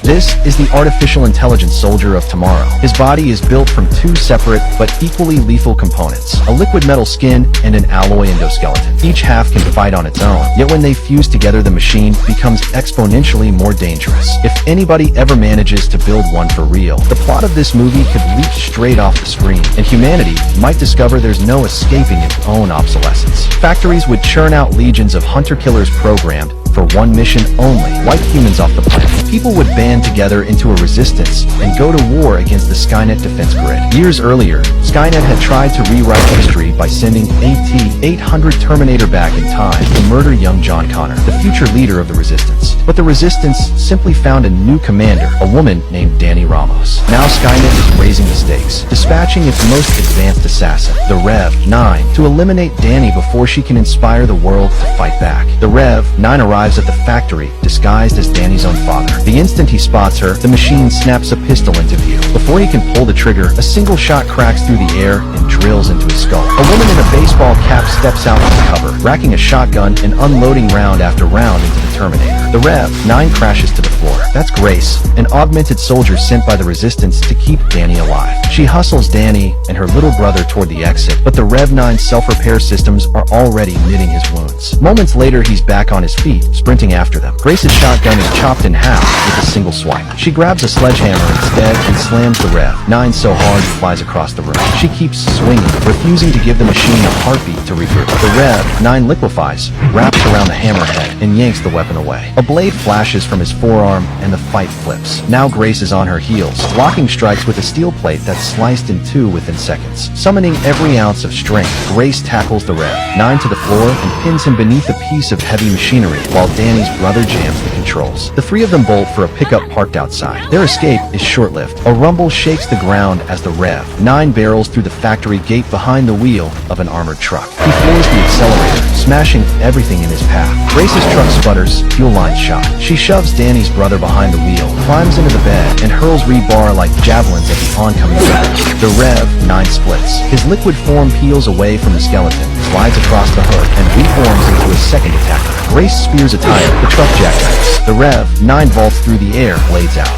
This is the artificial intelligence soldier of tomorrow. His body is built from two separate but equally lethal components, a liquid metal skin and an alloy endoskeleton. Each half can fight on its own, yet when they fuse together the machine becomes exponentially more dangerous. If anybody ever manages to build one for real, the plot of this movie could leap straight off the screen, and humanity might discover there's no escaping its own obsolescence. Factories would churn out legions of hunter-killers programmed for one mission only: wipe humans off the planet. People would band together into a resistance and go to war against the Skynet defense grid. Years earlier, Skynet had tried to rewrite history by sending AT-800 Terminator back in time to murder young John Connor, the future leader of the resistance. But the resistance simply found a new commander, a woman named Dani Ramos. Now Skynet is raising the stakes, dispatching its most advanced assassin, the Rev-9, to eliminate Dani before she can inspire the world to fight back. The Rev-9 arrives at the factory, disguised as Dani's own father. The instant he spots her, the machine snaps a pistol into view. Before he can pull the trigger, a single shot cracks through the air and drills into his skull. A woman in a baseball cap steps out from cover, racking a shotgun and unloading round after round into the Terminator. The Rev-9 crashes to the floor. That's Grace, an augmented soldier sent by the Resistance to keep Dani alive. She hustles Dani and her little brother toward the exit, but the Rev-9's self-repair systems are already knitting his wounds. Moments later, he's back on his feet, sprinting after them. Grace's shotgun is chopped in half with a single swipe. She grabs a sledgehammer instead and slams the Rev-9 so hard he flies across the room. She keeps swinging, refusing to give the machine a heartbeat to regroup. The Rev-9 liquefies, wraps around the hammerhead, and yanks the weapon away. A blade flashes from his forearm and the fight flips. Now Grace is on her heels, blocking strikes with a steel plate that's sliced in two within seconds. Summoning every ounce of strength, Grace tackles the Rev-9 to the floor and pins him beneath a piece of heavy machinery, while Dani's brother jams the controls. The three of them bolt for a pickup parked outside. Their escape is short-lived. A rumble shakes the ground as the Rev-9 barrels through the factory gate behind the wheel of an armored truck. He floors the accelerator, smashing everything in his path. Grace's truck sputters, fuel line shot. She shoves Dani's brother behind the wheel, climbs into the bed, and hurls rebar like javelins at the oncoming truck. The Rev-9 splits. His liquid form peels away from the skeleton, slides across the hood, and reforms into a second attacker. Grace spears a tire, the truck jackknives. The Rev-9 vaults through the air, blades out.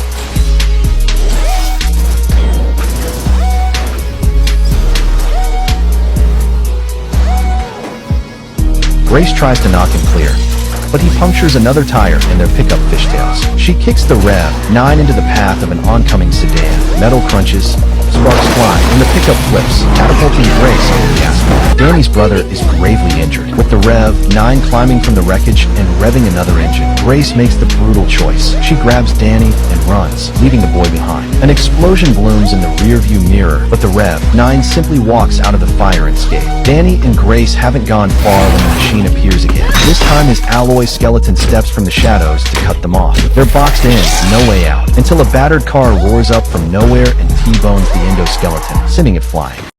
Grace tries to knock him clear, but he punctures another tire in their pickup fishtails. She kicks the Rev-9 into the path of an oncoming sedan. Metal crunches, sparks fly, and the pickup flips, catapulting Grace over the asphalt. Dani's brother is gravely injured, with the Rev-9 climbing from the wreckage and revving another engine. Grace makes the brutal choice. She grabs Dani and runs, leaving the boy behind. An explosion blooms in the rearview mirror, but the Rev-9 simply walks out of the fire unscathed. Dani and Grace haven't gone far when the machine appears again. This time his alloy skeleton steps from the shadows to cut them off. They're boxed in, no way out, until a battered car roars up from nowhere and T-bones the endoskeleton, sending it flying.